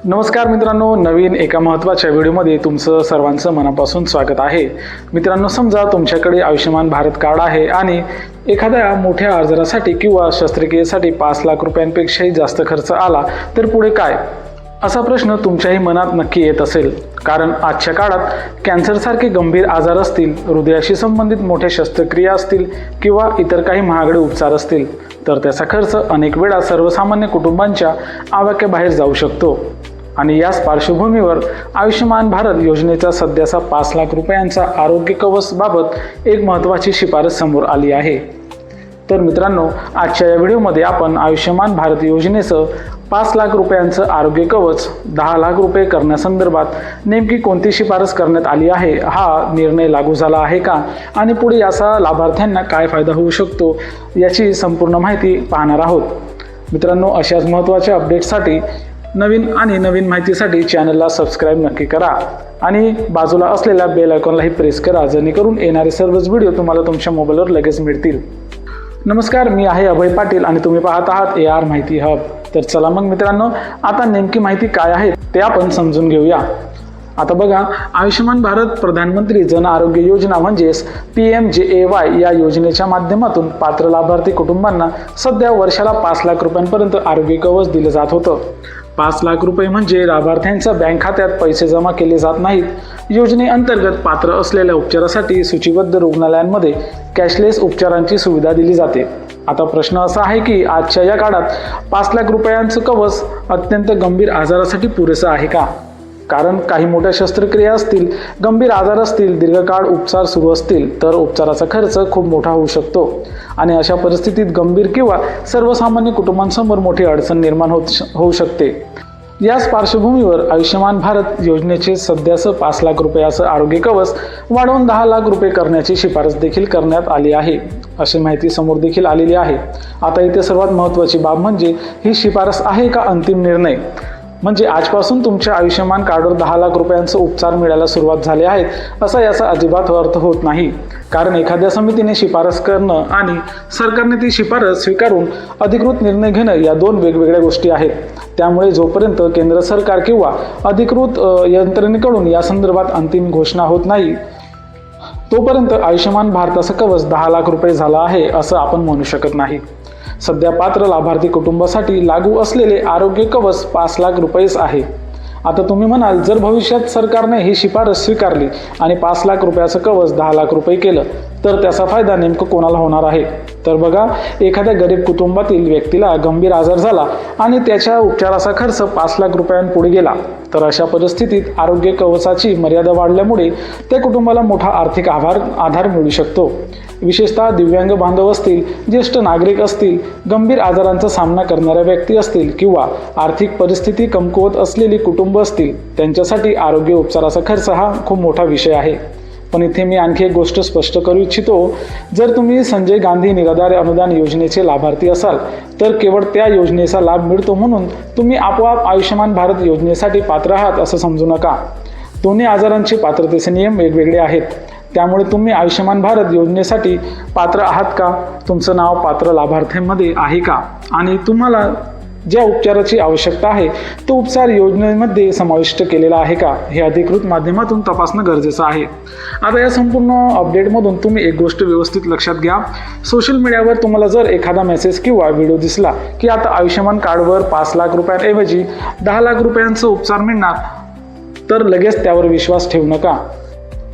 नमस्कार मित्रांनो, नवीन एका महत्त्वाच्या व्हिडिओमध्ये तुमचं सर्वांचं मनापासून स्वागत आहे। मित्रांनो, समजा तुमच्याकडे आयुष्यमान भारत कार्ड आहे आणि एखाद्या मोठ्या आजारासाठी किंवा शस्त्रक्रियेसाठी 5 लाख रुपयांपेक्षाही जास्त खर्च आला तर पुढे काय, असा प्रश्न तुमच्याही मनात नक्की येत असेल। कारण आजच्या काळात कॅन्सरसारखे गंभीर आजार असतील, हृदयाशी संबंधित मोठ्या शस्त्रक्रिया असतील किंवा इतर काही महागडे उपचार असतील तर त्याचा खर्च अनेक वेळा सर्वसामान्य कुटुंबांच्या आवाक्याबाहेर जाऊ शकतो। आणि याच पार्श्वभूमीवर आयुष्यमान भारत योजनेचा सध्याचा 5 लाख रुपयांचा आरोग्य कवच बाबत एक महत्त्वाची शिफारस समोर आली आहे। तर मित्रांनो, आजच्या या व्हिडिओमध्ये आपण आयुष्यमान भारत योजनेचं 5 लाख रुपयांचं आरोग्य कवच 10 लाख रुपये करण्यासंदर्भात नेमकी कोणती शिफारस करण्यात आली आहे, हा निर्णय लागू झाला आहे का आणि पुढे याचा लाभार्थ्यांना काय फायदा होऊ शकतो याची संपूर्ण माहिती पाहणार आहोत। मित्रांनो, अशाच महत्त्वाच्या अपडेट्ससाठी नवीन माहितीसाठी चॅनलला सबस्क्राईब नक्की करा आणि बाजूला असलेल्या बेल आयकॉनलाही प्रेस करा, जेणेकरून येणारे सर्वच व्हिडिओ तुम्हाला तुमच्या मोबाईलवर लगेच मिळतील। नमस्कार, मी आहे अभय पाटील आणि तुम्ही पाहत आहात AR माहिती हब। तर चला मग मित्रांनो, आता नेमकी माहिती काय आहे ते आपण समजून घेऊया। आता बघा, आयुष्यमान भारत प्रधानमंत्री जन आरोग्य योजना म्हणजेच PMJAY या योजनेच्या माध्यमातून पात्र लाभार्थी कुटुंबांना सध्या वर्षाला 5 लाख रुपयांपर्यंत आरोग्य कवच दिलं जात होतं। 5 लाख रुपये म्हणजे लाभार्थ्यांच्या बँक खात्यात पैसे जमा केले जात नाहीत। योजनेअंतर्गत पात्र असलेल्या उपचारासाठी सूचीबद्ध रुग्णालयांमध्ये कॅशलेस उपचारांची सुविधा दिली जाते। आता प्रश्न असा आहे की आजच्या या काळात 5 लाख रुपयांचं कवच अत्यंत गंभीर आजारासाठी पुरेसं आहे का? कारण काही मोठ्या शस्त्रक्रिया असतील, गंभीर आजार असतील, दीर्घकाळ उपचार सुरू असतील तर उपचाराचा खर्च खूप मोठा होऊ शकतो आणि अशा परिस्थितीत गंभीर किंवा सर्वसामान्य कुटुंबांसमोर मोठी अडचण निर्माण होऊ शकते। याच पार्श्वभूमीवर आयुष्यमान भारत योजनेचे सध्याचं 5 लाख रुपयाचं आरोग्य कवच वाढवून 10 लाख रुपये करण्याची शिफारस देखील करण्यात आली आहे, अशी माहिती समोर देखील आलेली आहे। आता इथे सर्वात महत्त्वाची बाब म्हणजे ही शिफारस आहे का अंतिम निर्णय, म्हणजे आजपासून तुमच्या आयुष्यमान कार्डवर 10 लाख रुपयांचे उपचार मिळायला सुरुवात झाले आहेत असा याचा अजिबात अर्थ होत नाही। कारण एखाद्या समितीने शिफारस करणं आणि सरकारने ती शिफारस स्वीकारून अधिकृत निर्णय घेणं या दोन वेगवेगळ्या गोष्टी आहेत। त्यामुळे जोपर्यंत केंद्र सरकार किंवा अधिकृत यंत्रणेकडून या संदर्भात अंतिम घोषणा होत नाही तोपर्यंत आयुष्यमान भारताचं कवच 10 लाख रुपये झालं आहे असं आपण म्हणू शकत नाही। सध्या पात्र लाभार्थी कुटुंबासाठी लागू असलेले आरोग्य कवच 5 लाख रुपयेच आहे। आता तुम्ही म्हणाल, जर भविष्यात सरकारने ही शिफारस स्वीकारली आणि 5 लाख रुपयाचं कवच 10 लाख रुपये केलं तर त्याचा फायदा नेमकं कोणाला होणार आहे? तर बघा, एखाद्या गरीब कुटुंबातील व्यक्तीला गंभीर आजार झाला आणि त्याच्या उपचाराचा खर्च 5 लाख रुपयांपुढे गेला तर अशा परिस्थितीत आरोग्य कवचाची मर्यादा वाढल्यामुळे त्या कुटुंबाला मोठा आर्थिक आधार मिळू शकतो। विशेषतः दिव्यांग बांधव असतील, ज्येष्ठ नागरिक असतील, गंभीर आजारांचा सामना करणाऱ्या व्यक्ती असतील किंवा आर्थिक परिस्थिती कमकुवत असलेली कुटुंब असतील, त्यांच्यासाठी आरोग्य उपचाराचा खर्च हा खूप मोठा विषय आहे। पण इथे मी आणखी एक गोष्ट स्पष्ट करू इच्छितो, जर तुम्ही संजय गांधी निराधार अनुदान योजनेचे लाभार्थी असाल तर केवळ त्या योजनेचा लाभ मिळतो म्हणून तुम्ही आपोआप आयुष्यमान भारत योजनेसाठी पात्र आहात असं समजू नका। दोन्ही आजारांचे पात्रतेचे नियम वेगवेगळे आहेत, त्यामुळे तुम्ही आयुष्यमान भारत योजनेसाठी पात्र आहात का, तुमचं नाव पात्र लाभार्थ्यांमध्ये आहे का आणि तुम्हाला ज्या उपचाराची आवश्यकता आहे तो उपचार योजनेमध्ये समाविष्ट केलेला आहे का, हे अधिकृत माध्यमातून तपासणं गरजेचं आहे। आता या संपूर्ण अपडेटमधून तुम्ही एक गोष्ट व्यवस्थित लक्षात घ्या, सोशल मीडियावर तुम्हाला जर एखादा मेसेज किंवा व्हिडिओ दिसला की आता आयुष्यमान कार्डवर 5 लाख रुपयांऐवजी 10 लाख रुपयांचा उपचार मिळणार तर लगेच त्यावर विश्वास ठेवू नका।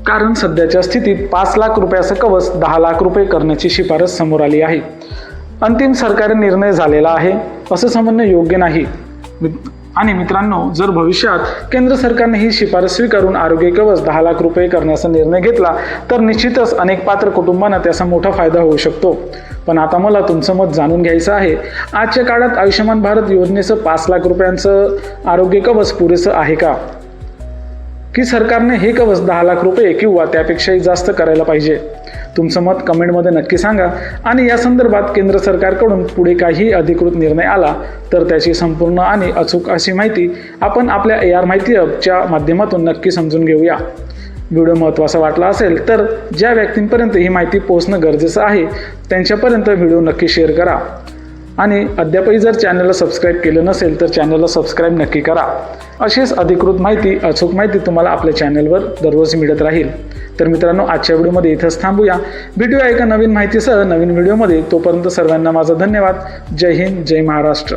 कारण सध्याच्या स्थितीत 5 लाख रुपयाचं कवच 10 लाख रुपये करण्याची शिफारस समोर आली आहे। अंतिम सरकारी निर्णय झालेला आहे असं समजणं योग्य नाही। आणि मित्रांनो, जर भविष्यात केंद्र सरकारने ही शिफारस स्वीकारून आरोग्य कवच 10 लाख रुपये करण्याचा निर्णय घेतला तर निश्चितच अनेक पात्र कुटुंबांना त्याचा मोठा फायदा होऊ शकतो। पण आता मला तुमचं मत जाणून घ्यायचं आहे, आजच्या काळात आयुष्यमान भारत योजनेचं 5 लाख रुपयांचं आरोग्य कवच पुरेसं आहे का, की सरकारने हे कवच 10 लाख रुपये किंवा त्यापेक्षाही जास्त करायला पाहिजे? तुमचं मत कमेंटमध्ये नक्की सांगा आणि या संदर्भात केंद्र सरकारकडून पुढे काही अधिकृत निर्णय आला तर त्याची संपूर्ण आणि अचूक अशी माहिती आपण आपल्या AR माहिती हबच्या माध्यमातून नक्की समजून घेऊया। व्हिडिओ महत्त्वाचा वाटला असेल तर ज्या व्यक्तींपर्यंत ही माहिती पोहोचणं गरजेचं आहे त्यांच्यापर्यंत व्हिडिओ नक्की शेअर करा। आणि अद्यापही जर चॅनलला सबस्क्राईब केलं नसेल तर चॅनलला सबस्क्राईब नक्की करा. अशीच अधिकृत माहिती, अचूक माहिती तुम्हाला आपल्या चॅनलवर दररोज मिळत राहील. तर मित्रांनो, आजच्या व्हिडिओमध्ये इथंच थांबूया. भेटूया एका नवीन माहितीसह नवीन व्हिडिओमध्ये. तोपर्यंत सर्वांना माझा धन्यवाद. जय हिंद, जय महाराष्ट्र.